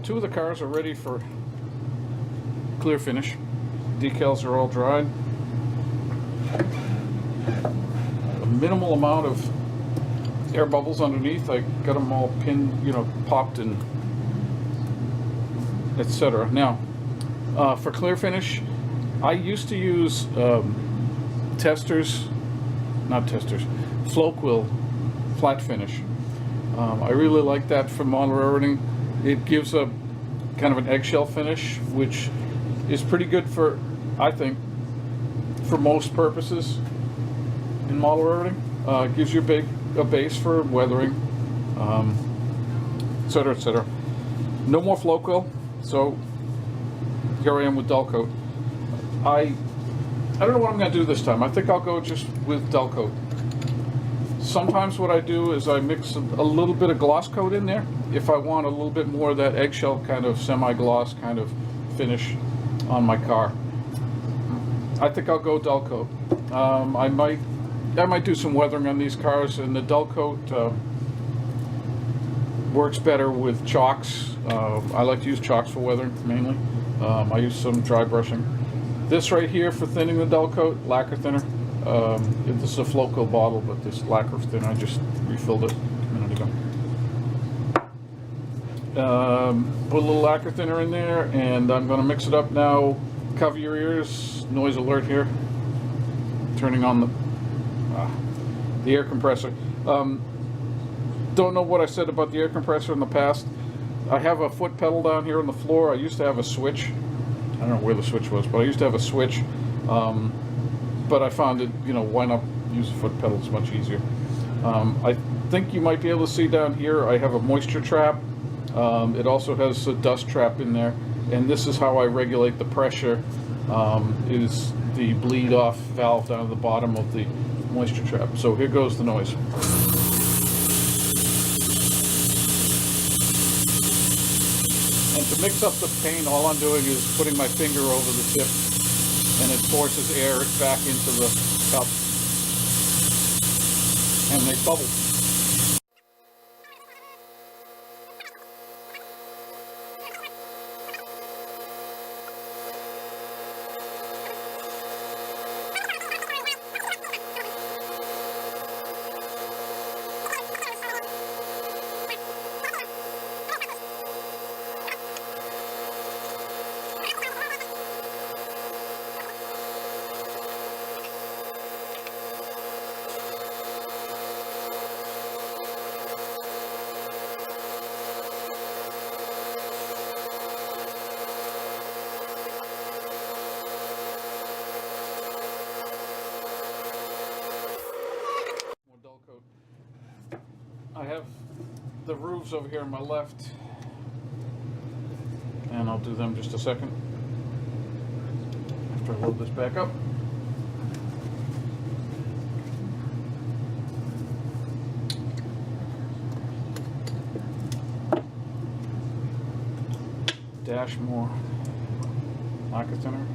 two of the cars are ready for clear finish. Decals are all dried. A minimal amount of air bubbles underneath. I got them all pinned, you know, popped and etc. Now, for clear finish, I used to use flow quill flat finish. I really like that for model railroading. It gives a kind of an eggshell finish, which is pretty good for, I think, for most purposes in model railroading. It gives you a base for weathering, etc., etc. No more flow quill, so here I am with dull coat. I don't know what I'm going to do this time. I think I'll go just with dull coat. Sometimes what I do is I mix a little bit of gloss coat in there if I want a little bit more of that eggshell kind of semi-gloss kind of finish on my car. I think I'll go dull coat. I might do some weathering on these cars, and the dull coat works better with chalks. I like to use chalks for weathering mainly. I use some dry brushing. This right here for thinning the dull coat, lacquer thinner. This is a flow quill bottle, but this lacquer thinner, I just refilled it a minute ago. Put a little lacquer thinner in there, and I'm going to mix it up now. Cover your ears, noise alert here. Turning on the air compressor. Don't know what I said about the air compressor in the past. I have a foot pedal down here on the floor. I used to have a switch. I don't know where the switch was, but I used to have a switch. But I found it, you know, why not use a foot pedal? It's much easier. I think you might be able to see down here, I have a moisture trap. It also has a dust trap in there. And this is how I regulate the pressure, is the bleed off valve down at the bottom of the moisture trap. So here goes the noise. And to mix up the paint, all I'm doing is putting my finger over the tip, and it forces air back into the cup, and they bubble. I have the roofs over here on my left, and I'll do them just a second after I load this back up. Dash more lacquer thinner.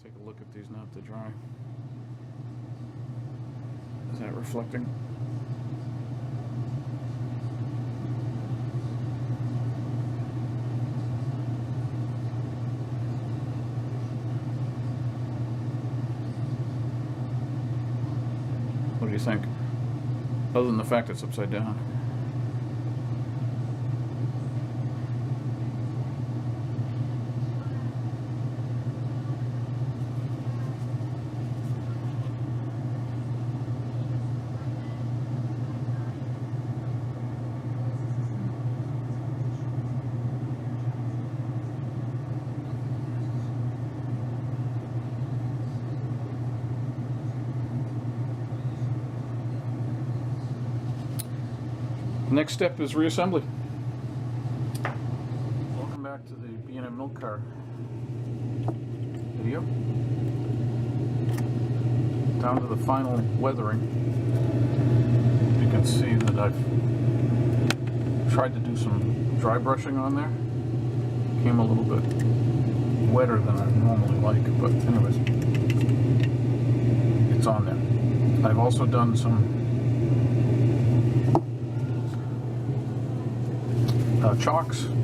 Take a look at these now to dry. Is that reflecting? What do you think? Other than the fact it's upside down. Next step is reassembly. Welcome back to the B&M milk car video. Down to the final weathering. You can see that I've tried to do some dry brushing on there. Came a little bit wetter than I normally like, but anyways, it's on there. I've also done some chalks, and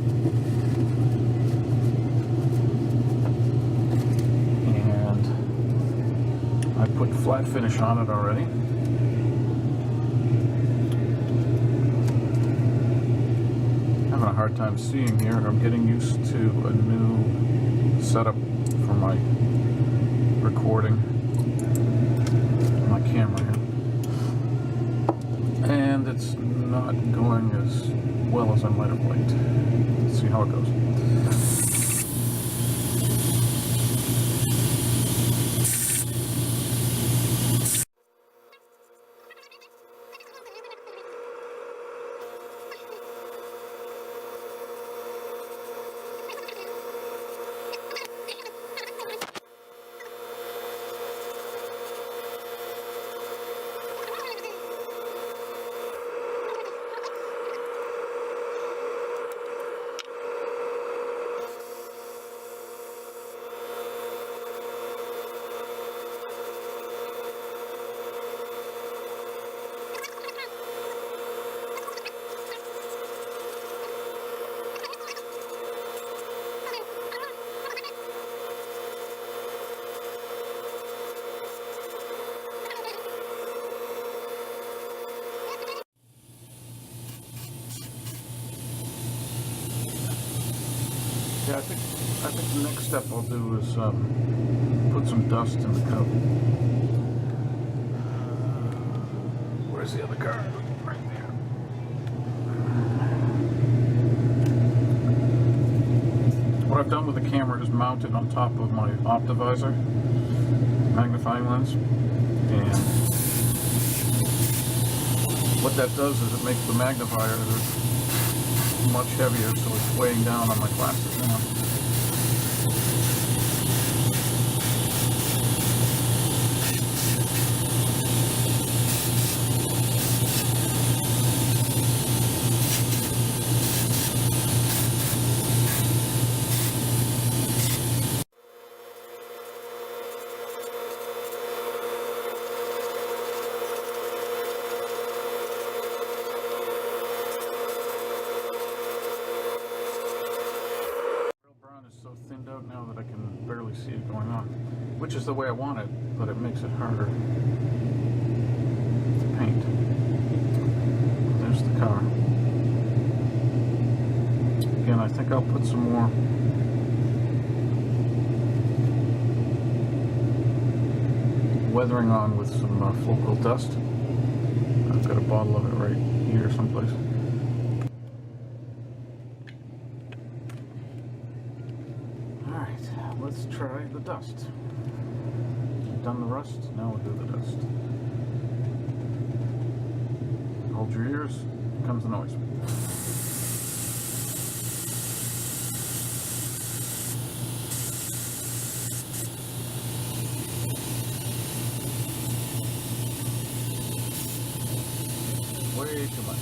I put flat finish on it already. Having a hard time seeing here. I'm getting used to a new setup for my recording, my camera here, and it's not going as well as I might have liked. Let's see how it goes. Yeah, I think the next step I'll do is put some dust in the coat. Where's the other car? Right there. What I've done with the camera is mount it on top of my Optivisor magnifying lens, and what that does is it makes the magnifier much heavier, so it's weighing down on my glasses now. So thinned out now that I can barely see it going on, which is the way I want it, but it makes it harder to paint. There's the car. Again, I think I'll put some more weathering on with some focal dust. I've got a bottle of it right here someplace. Alright, let's try the dust. We've done the rust, now we'll do the dust. Hold your ears, here comes the noise. Way too much.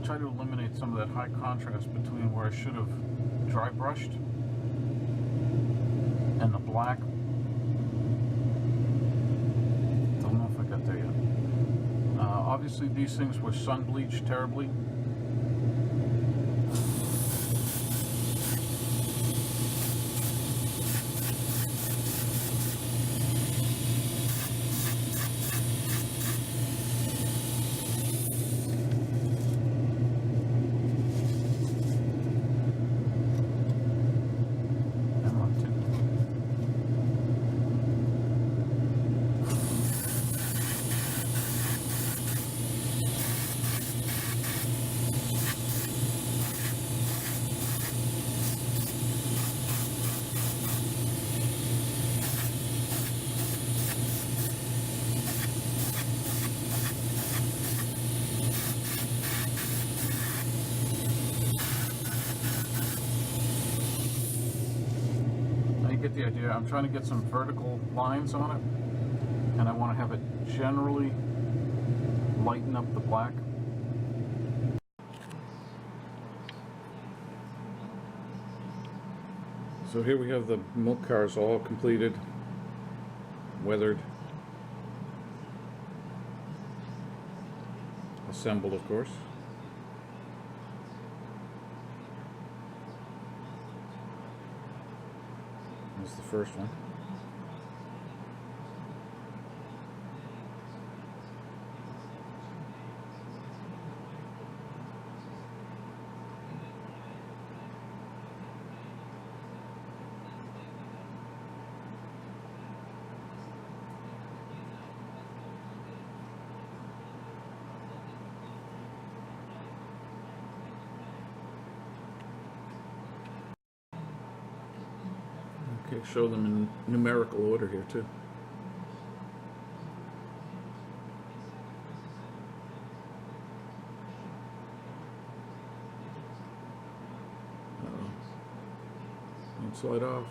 try to eliminate some of that high contrast between where I should have dry brushed and the black. Don't know if I got there yet. Obviously these things were sun bleached terribly. Get the idea. I'm trying to get some vertical lines on it, and I want to have it generally lighten up the black. So here we have the milk cars all completed, weathered, assembled, of course. This is the first one. Okay, show them in numerical order here too. Don't slide off.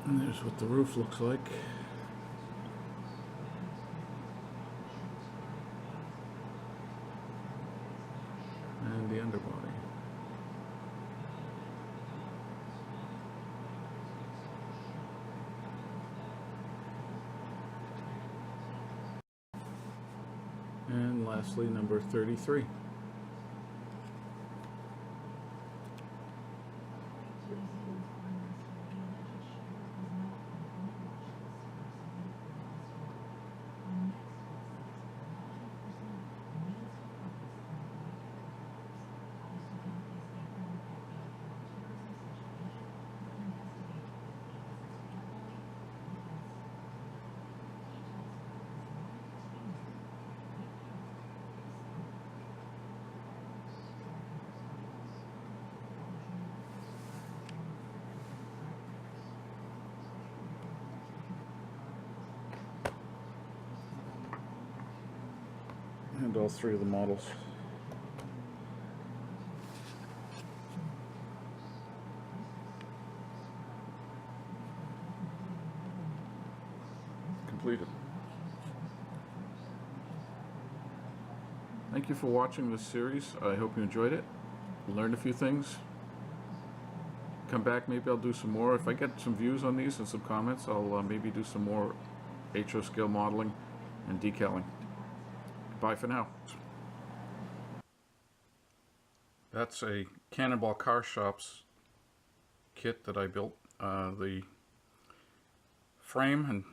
And there's what the roof looks like. And the underbody. And lastly, number 33. And all three of the models. Completed. Thank you for watching this series. I hope you enjoyed it. Learned a few things. Come back, maybe I'll do some more. If I get some views on these and some comments, I'll maybe do some more HO scale modeling and decaling. Bye for now. That's a Cannonball Car Shops kit that I built. The frame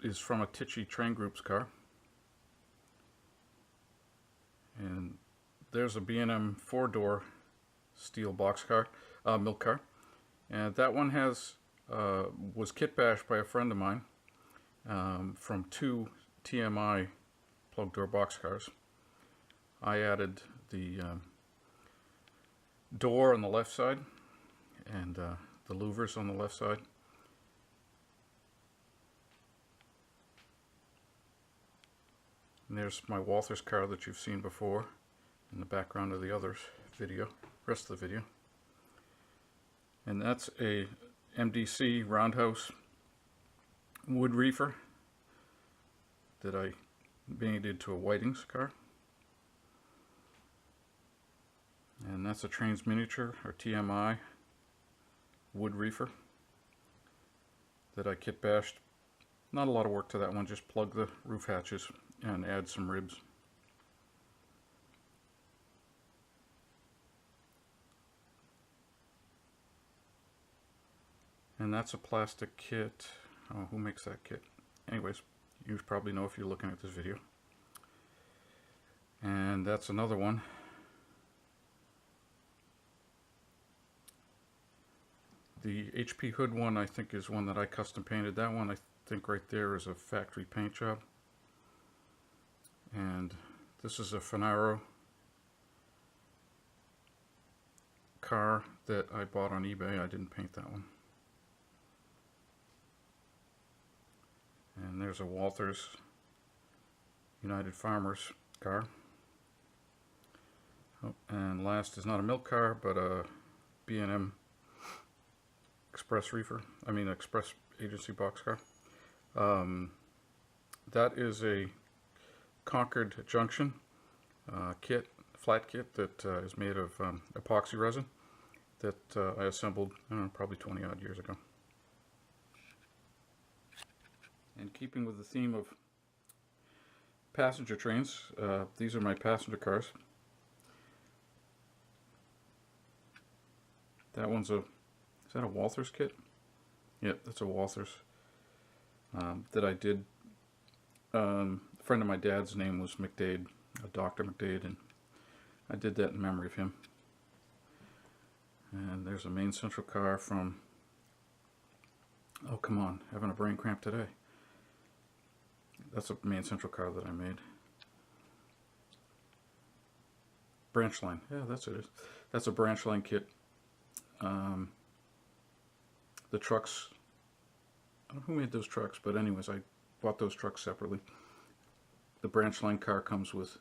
is from a Tichy Train Group's car. And there's a B&M 4-door steel boxcar, milk car. And that one was kit bashed by a friend of mine from 2 TMI plug door boxcars. I added the door on the left side and the louvers on the left side. And there's my Walthers car that you've seen before in the background of the others rest of the video. And that's a MDC roundhouse wood reefer that I painted to a Whiting's car. And that's a Trains Miniature, or TMI, wood reefer that I kit bashed. Not a lot of work to that one, just plug the roof hatches and add some ribs. And that's a plastic kit. Oh, who makes that kit? Anyways, you probably know if you're looking at this video. And that's another one. The HP Hood one, I think, is one that I custom painted. That one, I think right there is a factory paint job. And this is a Finaro car that I bought on eBay. I didn't paint that one. And there's a Walthers United Farmers car. Oh, and last is not a milk car, but a B&M Express reefer. Express agency boxcar. That is a Concord Junction kit, flat kit that is made of epoxy resin that I assembled, I don't know, probably 20 odd years ago. And keeping with the theme of passenger trains, these are my passenger cars. That one's is that a Walthers kit? Yep, that's a Walthers that I did. A friend of my dad's name was McDade, Dr. McDade, and I did that in memory of him. And there's a Main Central car from, oh come on, having a brain cramp today. That's a Main Central car that I made. Branch line, yeah, that's it. That's a branch line kit. The trucks, I don't know who made those trucks, but anyways, I bought those trucks separately. The branch line car comes with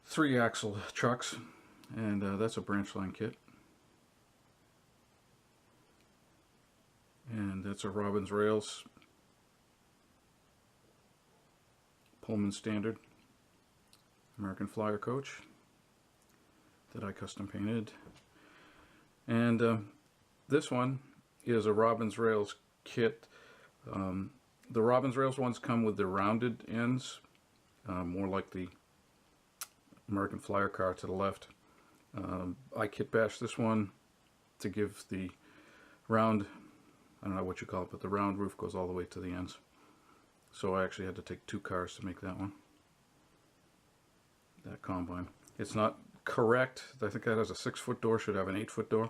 3-axle trucks, and that's a branch line kit. And that's a Robbins Rails Pullman Standard American Flyer coach that I custom painted. And this one is a Robbins Rails kit. The Robbins Rails ones come with the rounded ends, more like the American Flyer car to the left. I kit bashed this one to give the round, I don't know what you call it, but the round roof goes all the way to the ends. So I actually had to take 2 cars to make that one. That combine. It's not correct. I think that has a 6-foot door, should have an 8-foot door,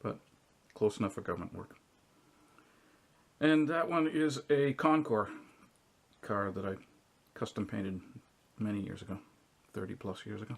but close enough for government work. And that one is a Concours car that I custom painted many years ago, 30 plus years ago.